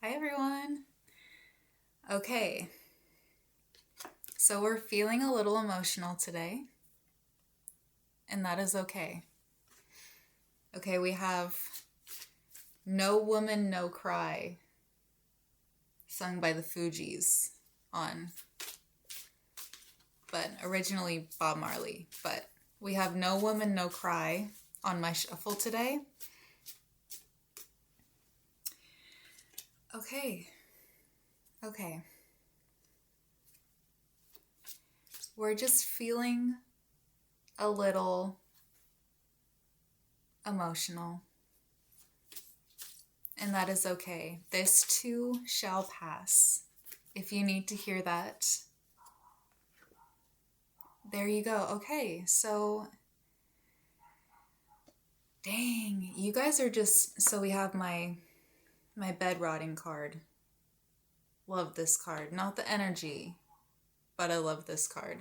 Hi everyone. Okay, so we're feeling a little emotional today, and that is okay. Okay, we have No Woman, No Cry, sung by the Fugees on, but originally Bob Marley. But we have No Woman, No Cry on my shuffle today. Okay. We're just feeling a little emotional, and that is okay. This too shall pass. If you need to hear that, there you go. Okay, so dang, you guys are just so we have my bed rotting card. Love this card. Not the energy, but I love this card.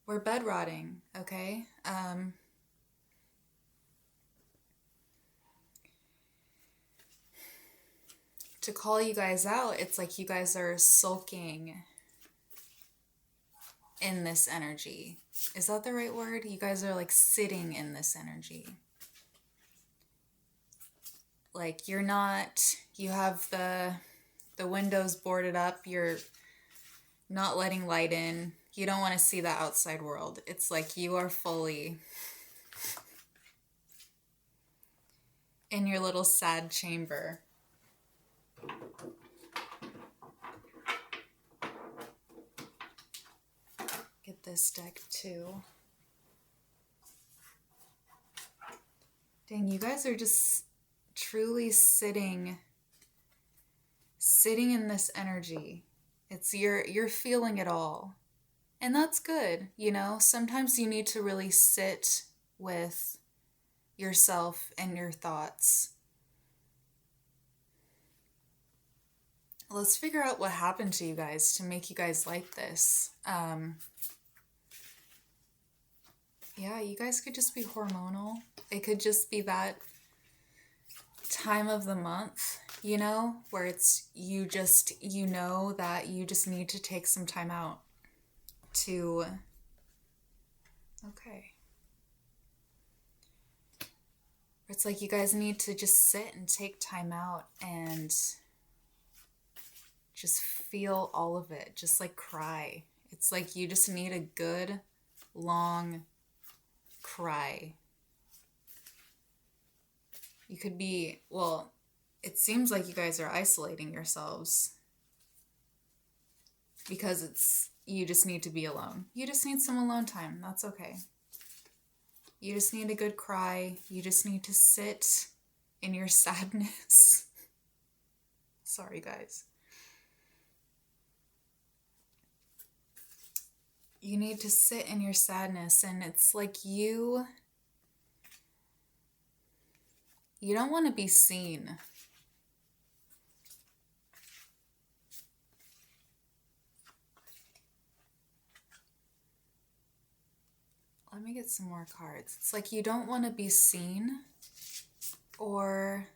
We're bed rotting, okay? To call you guys out, it's like you guys are sulking in this energy. Is that the right word? You guys are like sitting in this energy. Like you have the windows boarded up, you're not letting light in. You don't want to see the outside world. It's like you are fully in your little sad chamber. Get this deck too. Dang, you guys are just truly sitting in this energy. It's you're feeling it all. And that's good, you know? Sometimes you need to really sit with yourself and your thoughts. Let's figure out what happened to you guys to make you guys like this. Yeah, you guys could just be hormonal. It could just be that time of the month, you know, where it's you know that you just need to take some time out to. Okay. It's like you guys need to just sit and take time out and just feel all of it. Just like cry. It's like you just need a good, long cry. You could be, well, it seems like you guys are isolating yourselves because you just need to be alone. You just need some alone time. That's okay. You just need a good cry. You just need to sit in your sadness. Sorry, guys. You need to sit in your sadness, and it's like you don't want to be seen. Let me get some more cards. It's like you don't want to be seen, or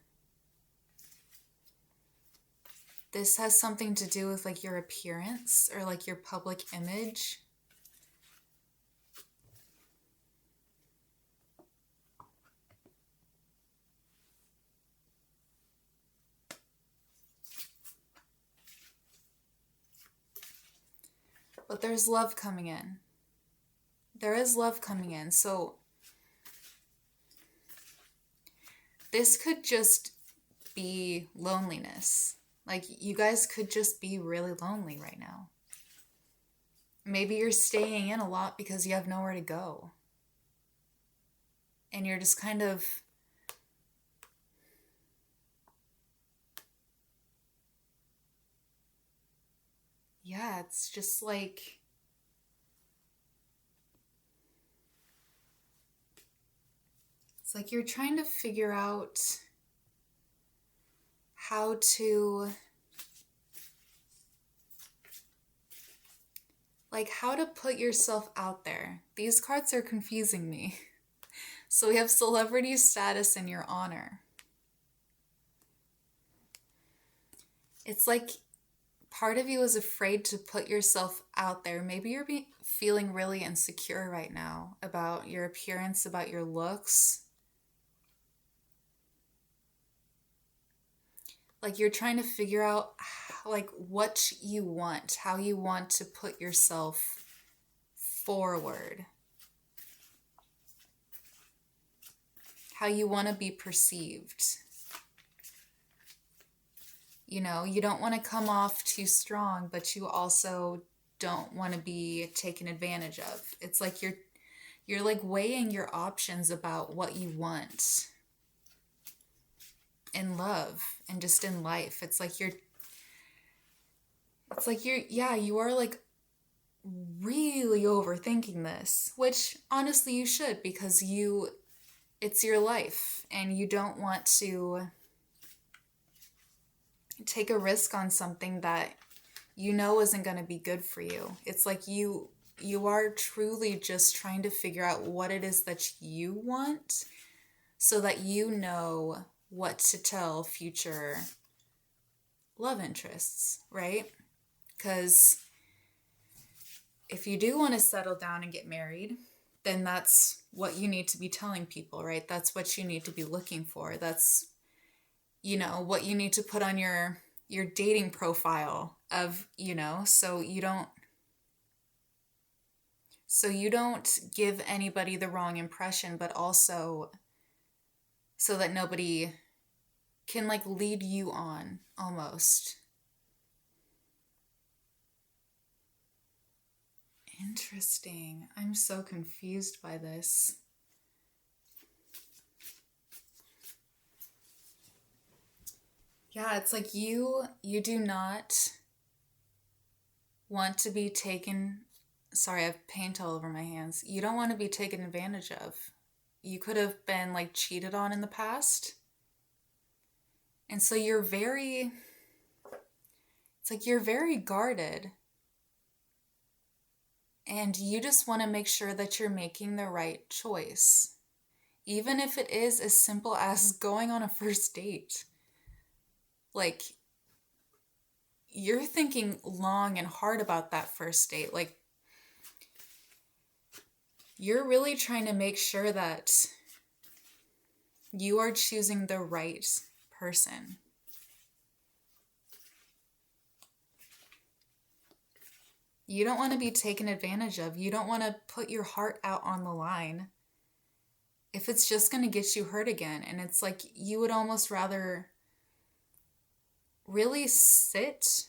this has something to do with like your appearance or like your public image. But there's love coming in. There is love coming in. So this could just be loneliness. Like you guys could just be really lonely right now. Maybe you're staying in a lot because you have nowhere to go. And you're just kind of yeah, it's just like it's like you're trying to figure out how to put yourself out there. These cards are confusing me. So we have celebrity status in your honor. It's like part of you is afraid to put yourself out there. Maybe you're feeling really insecure right now about your appearance, about your looks. Like you're trying to figure out like what you want, how you want to put yourself forward, how you want to be perceived. You know, you don't want to come off too strong, but you also don't want to be taken advantage of. It's like you're like weighing your options about what you want in love and just in life. Yeah, you are like really overthinking this, which honestly you should, because it's your life and you don't want to take a risk on something that you know isn't going to be good for you. It's like you are truly just trying to figure out what it is that you want so that you know what to tell future love interests, right? Because if you do want to settle down and get married, then that's what you need to be telling people, right? That's what you need to be looking for. That's, what you need to put on your dating profile of, so you don't give anybody the wrong impression, but also so that nobody can like lead you on almost. Interesting. I'm so confused by this. Yeah, it's like you do not want to be taken. Sorry, I have paint all over my hands. You don't want to be taken advantage of. You could have been like cheated on in the past. And so you're very guarded. And you just want to make sure that you're making the right choice. Even if it is as simple as going on a first date. Like, you're thinking long and hard about that first date. Like, you're really trying to make sure that you are choosing the right person. You don't want to be taken advantage of. You don't want to put your heart out on the line if it's just going to get you hurt again. And it's like you would almost rather really sit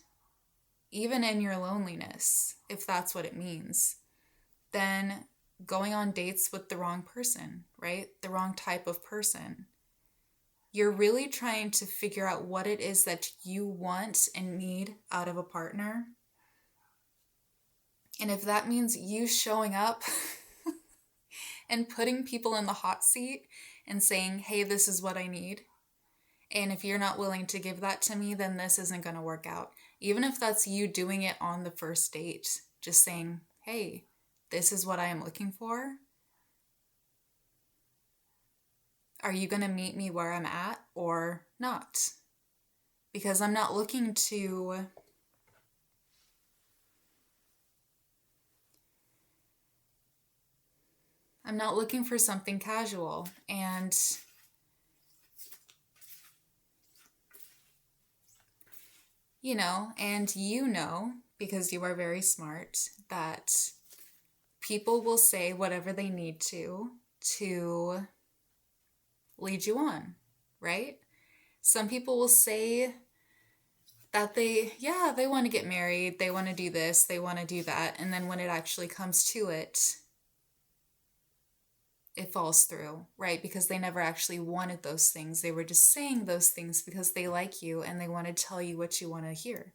even in your loneliness, if that's what it means, than going on dates with the wrong person, right? The wrong type of person. You're really trying to figure out what it is that you want and need out of a partner. And if that means you showing up and putting people in the hot seat and saying, hey, this is what I need. And if you're not willing to give that to me, then this isn't going to work out. Even if that's you doing it on the first date, just saying, hey, this is what I am looking for. Are you going to meet me where I'm at or not? Because I'm not looking to for something casual. And because you are very smart, that people will say whatever they need to lead you on, right? Some people will say that they want to get married, they want to do this, they want to do that, and then when it actually comes to it, it falls through, right? Because they never actually wanted those things. They were just saying those things because they like you and they want to tell you what you want to hear,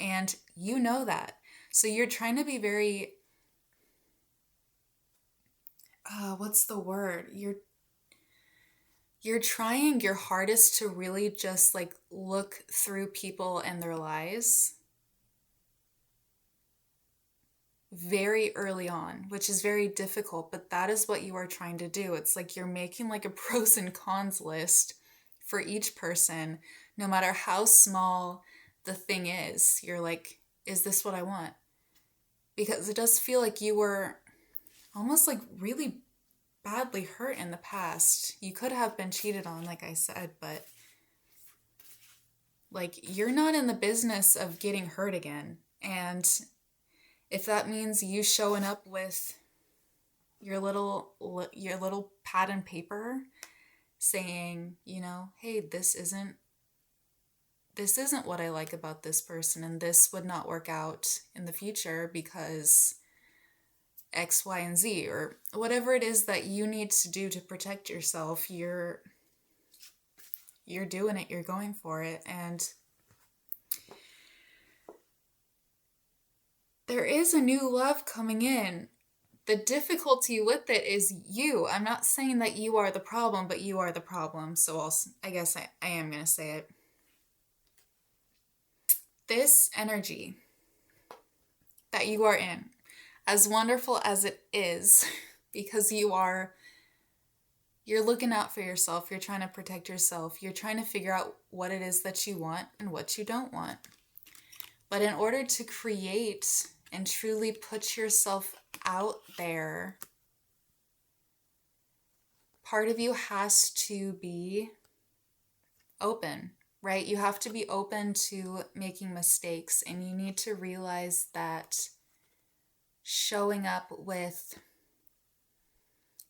And you know that. So you're trying to be very, what's the word? You're trying your hardest to really just like look through people and their lies very early on, which is very difficult, but that is what you are trying to do. It's like you're making like a pros and cons list for each person, No matter how small the thing is, you're like, is this what I want? Because it does feel like you were almost like really badly hurt in the past. You could have been cheated on, like I said, but like you're not in the business of getting hurt again. And if that means you showing up with your little pad and paper saying, hey, this isn't what I like about this person, and this would not work out in the future because X, Y, and Z, or whatever it is that you need to do to protect yourself, you're doing it, you're going for it. And there is a new love coming in. The difficulty with it is you. I'm not saying that you are the problem, but you are the problem. So I guess I am going to say it. This energy that you are in, as wonderful as it is, because you're looking out for yourself, you're trying to protect yourself, you're trying to figure out what it is that you want and what you don't want. But in order to create and truly put yourself out there, part of you has to be open, right? You have to be open to making mistakes, and you need to realize that showing up with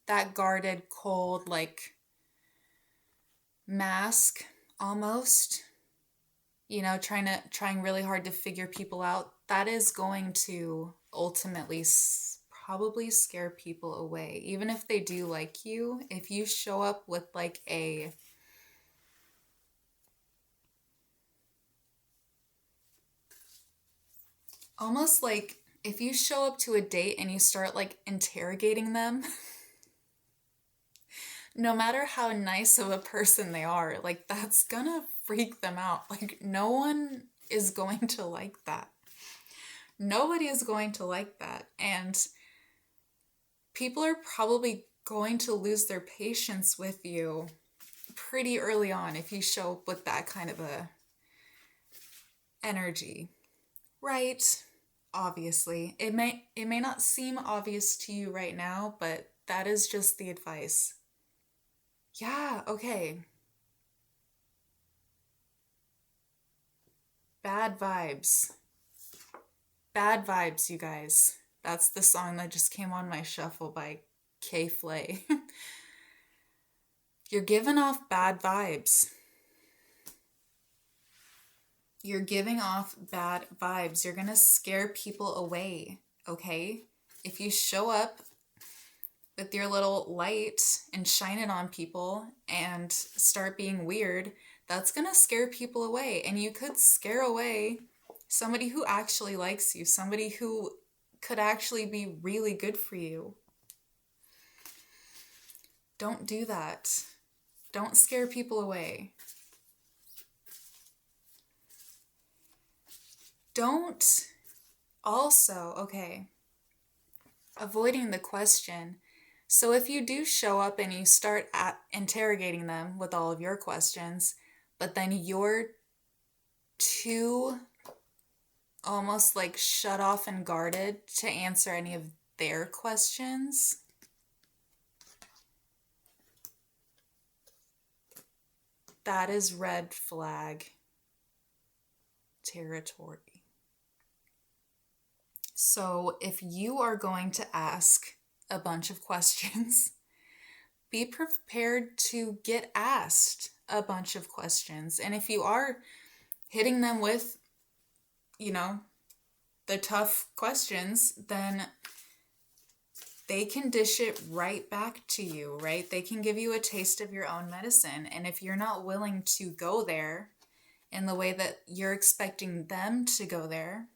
that guarded, cold, like mask almost, trying really hard to figure people out, that is going to ultimately probably scare people away. Even if they do like you, if you show up with like almost like if you show up to a date and you start like interrogating them, no matter how nice of a person they are, like that's gonna freak them out. Like no one is going to like that. Nobody is going to like that. And people are probably going to lose their patience with you pretty early on if you show up with that kind of a energy. Right? Obviously. It may not seem obvious to you right now, but that is just the advice. Yeah, okay. Bad vibes. Bad vibes, you guys. That's the song that just came on my shuffle by K-Flay. You're giving off bad vibes. You're giving off bad vibes. You're gonna scare people away, okay? If you show up with your little light and shine it on people and start being weird, that's gonna scare people away. And you could scare away somebody who actually likes you, somebody who could actually be really good for you. Don't do that. Don't scare people away. Don't also, okay, avoiding the question. So if you do show up and you start interrogating them with all of your questions, but then you're too almost like shut off and guarded to answer any of their questions, that is red flag territory. So if you are going to ask a bunch of questions, be prepared to get asked a bunch of questions. And if you are hitting them with, the tough questions, then they can dish it right back to you, right? They can give you a taste of your own medicine. And if you're not willing to go there in the way that you're expecting them to go there,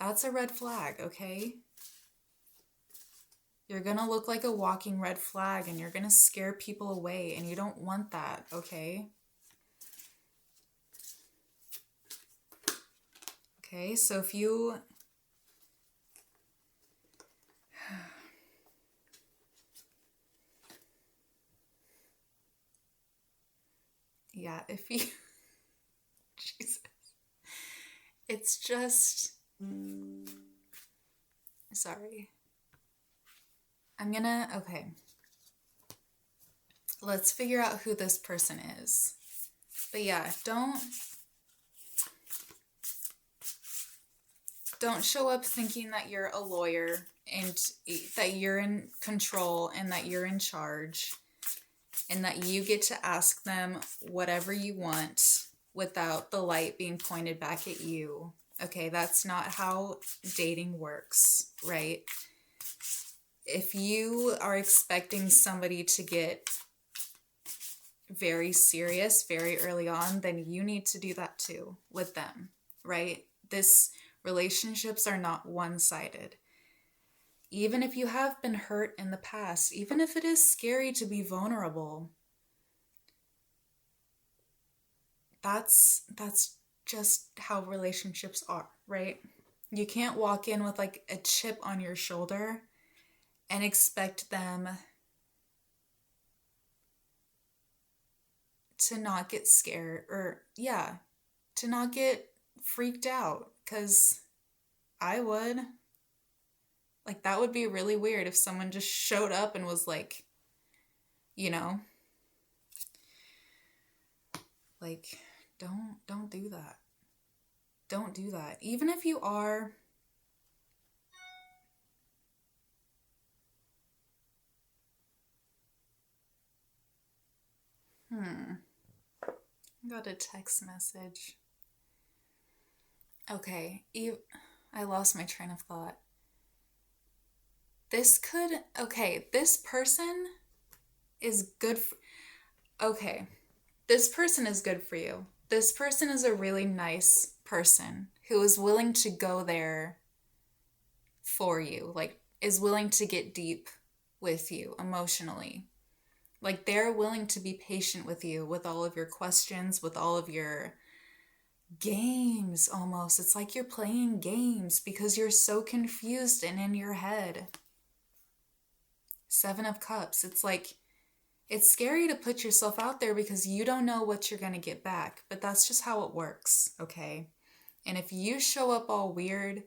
that's a red flag, okay? You're gonna look like a walking red flag and you're gonna scare people away, and you don't want that, okay? Okay, so if you Yeah, if you, Jesus, it's just, sorry. Okay, let's figure out who this person is. But yeah, don't show up thinking that you're a lawyer and that you're in control and that you're in charge and that you get to ask them whatever you want without the light being pointed back at you. Okay, that's not how dating works, right? If you are expecting somebody to get very serious very early on, then you need to do that too with them, right? Relationships are not one-sided. Even if you have been hurt in the past, even if it is scary to be vulnerable, that's just how relationships are, right? You can't walk in with like a chip on your shoulder and expect them to not get scared or, yeah, to not get freaked out, because I would. Like, that would be really weird if someone just showed up and was like, you know, like, don't do that. Don't do that. Even if you are, I got a text message. Okay, I lost my train of thought. This person is good okay, this person is good for you. This person is a really nice person who is willing to go there for you, like, is willing to get deep with you emotionally. Like, they're willing to be patient with you with all of your questions, with all of your games almost. It's like you're playing games because you're so confused and in your head. Seven of Cups. It's like, it's scary to put yourself out there because you don't know what you're going to get back, but that's just how it works, okay? And if you show up all weird,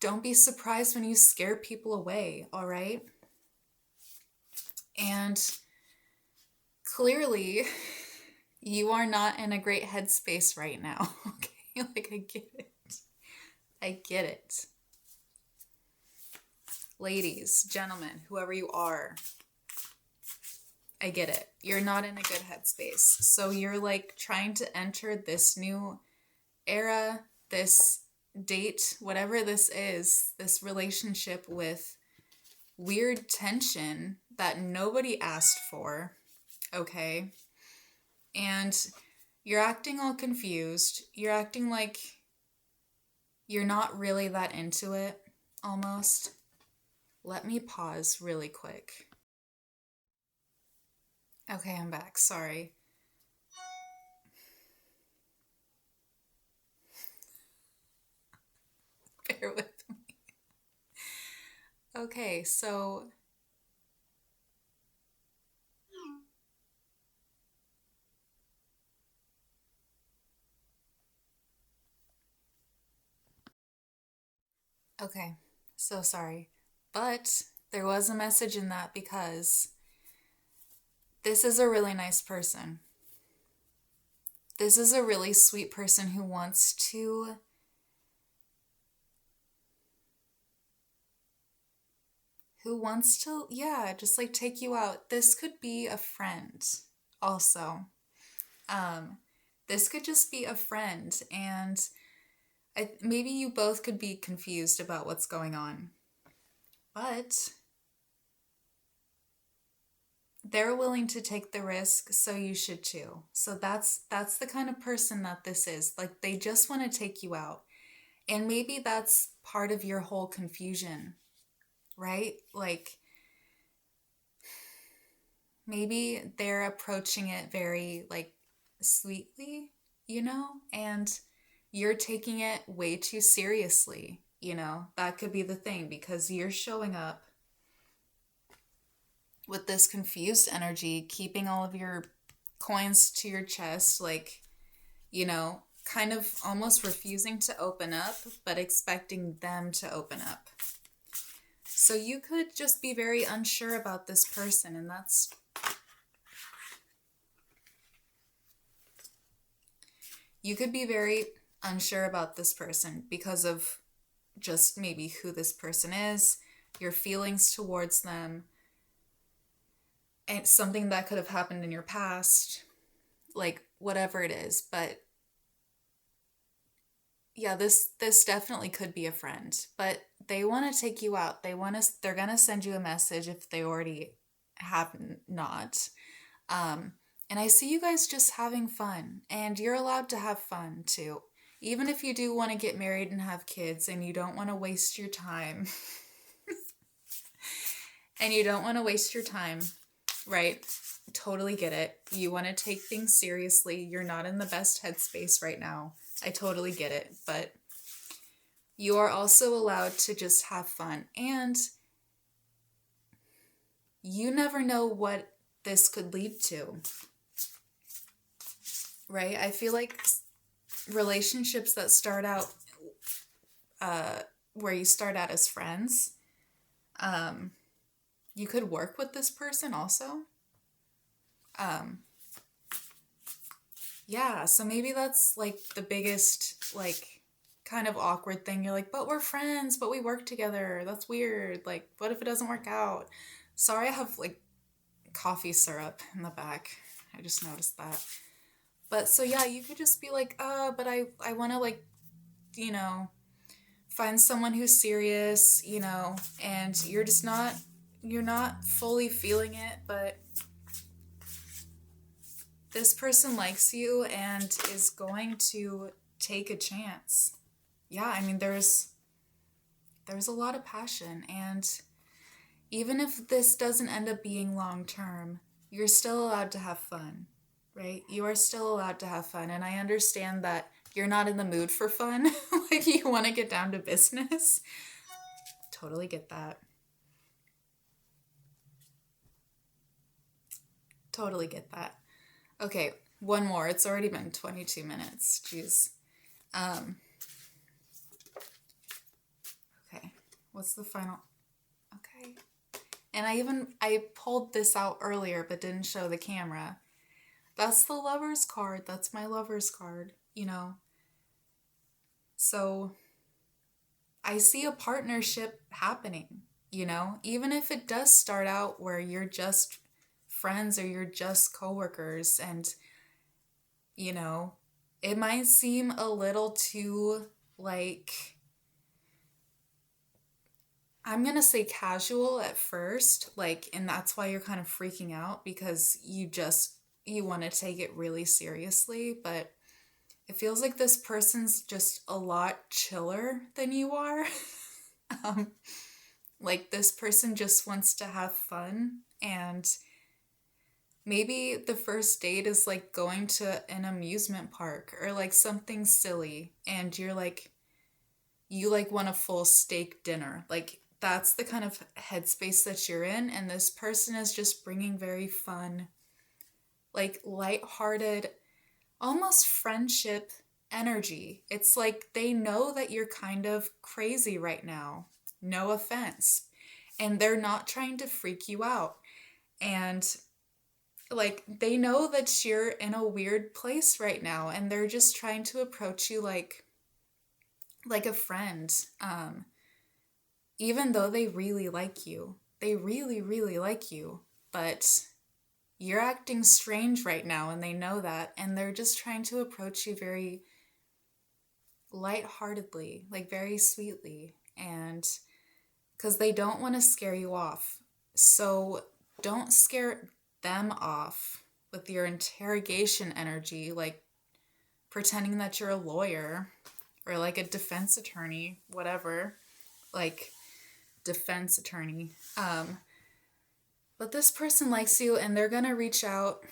don't be surprised when you scare people away, all right? And clearly, you are not in a great headspace right now, okay? Like, I get it. I get it. Ladies, gentlemen, whoever you are, I get it. You're not in a good headspace. So you're like trying to enter this new era, this date, whatever this is, this relationship with weird tension that nobody asked for, okay? And you're acting all confused. You're acting like you're not really that into it, almost. Let me pause really quick. Okay, I'm back. Sorry. Bear with me. Okay, so okay, so sorry. But there was a message in that because this is a really nice person. This is a really sweet person who wants to yeah, just like take you out. This could be a friend also. Um this could just be a friend, and maybe you both could be confused about what's going on. But they're willing to take the risk, so you should too. So that's the kind of person that this is. Like, they just want to take you out. And maybe that's part of your whole confusion, right? Like, maybe they're approaching it very like sweetly, and you're taking it way too seriously, That could be the thing, because you're showing up with this confused energy, keeping all of your coins to your chest, like, kind of almost refusing to open up, but expecting them to open up. So you could just be very unsure about this person, and you could be very unsure about this person because of just maybe who this person is, your feelings towards them, and something that could have happened in your past, like whatever it is. But yeah, this definitely could be a friend, but they want to take you out. They're going to send you a message if they already have not. And I see you guys just having fun, and you're allowed to have fun too. Even if you do want to get married and have kids and you don't want to waste your time, and you don't want to waste your time, right? Totally get it. You want to take things seriously. You're not in the best headspace right now. I totally get it. But you are also allowed to just have fun. And you never know what this could lead to, right? I feel like relationships that start out where you start out as friends, you could work with this person also. Yeah, so maybe that's like the biggest, like, kind of awkward thing. You're like, but we're friends, but we work together. That's weird. Like, what if it doesn't work out? Sorry, I have like coffee syrup in the back. I just noticed that. But so yeah, you could just be like, but I want to, like, you know, find someone who's serious, and you're not fully feeling it, but this person likes you and is going to take a chance. Yeah, I mean, there's a lot of passion, and even if this doesn't end up being long term, you're still allowed to have fun, right? You are still allowed to have fun, and I understand that you're not in the mood for fun. Like, you want to get down to business. Totally get that. Totally get that. Okay, one more. It's already been 22 minutes. Jeez. Okay, what's the final? Okay. And I pulled this out earlier but didn't show the camera. That's the lover's card. That's my lover's card, So I see a partnership happening, even if it does start out where you're just friends or you're just coworkers, and it might seem a little too, like, I'm going to say casual at first, like, and that's why you're kind of freaking out, because you want to take it really seriously, but it feels like this person's just a lot chiller than you are. um, like, this person just wants to have fun, and maybe the first date is like going to an amusement park or like something silly, and you like want a full steak dinner. Like, that's the kind of headspace that you're in, and this person is just bringing very fun, like, lighthearted, almost friendship energy. It's like they know that you're kind of crazy right now. No offense. And they're not trying to freak you out. And like, they know that you're in a weird place right now, and they're just trying to approach you like a friend. Even though they really like you. They really, really like you. But you're acting strange right now, and they know that, and they're just trying to approach you very lightheartedly, like very sweetly, and because they don't want to scare you off. So don't scare them off with your interrogation energy, like pretending that you're a lawyer or like a defense attorney, whatever, like defense attorney. But this person likes you, and they're gonna reach out,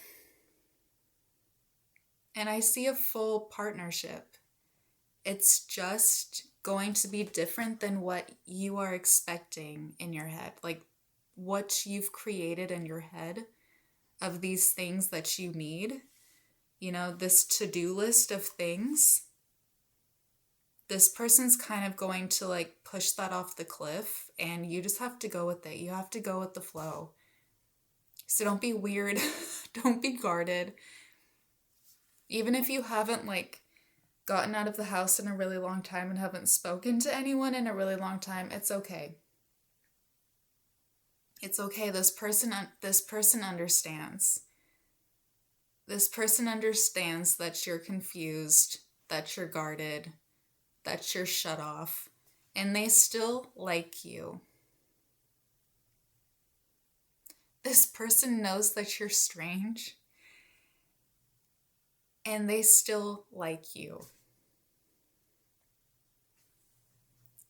and I see a full partnership. It's just going to be different than what you are expecting in your head, like what you've created in your head of these things that you need, this to-do list of things, this person's kind of going to like push that off the cliff, and you just have to go with it. You have to go with the flow. So don't be weird. Don't be guarded. Even if you haven't like gotten out of the house in a really long time and haven't spoken to anyone in a really long time, it's okay. It's okay. This person understands. This person understands that you're confused, that you're guarded, that you're shut off, and they still like you. This person knows that you're strange, and they still like you.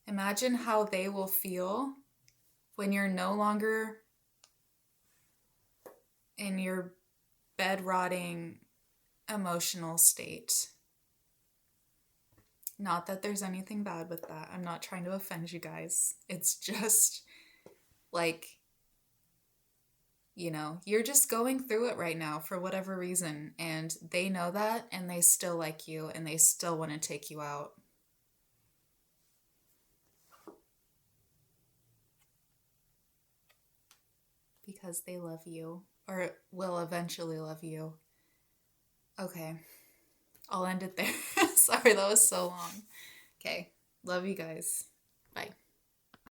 Imagine how they will feel when you're no longer in your bed-rotting emotional state. Not that there's anything bad with that. I'm not trying to offend you guys. It's just like, you're just going through it right now for whatever reason, and they know that, and they still like you, and they still want to take you out. Because they love you, or will eventually love you. Okay, I'll end it there. Sorry, that was so long. Okay, love you guys.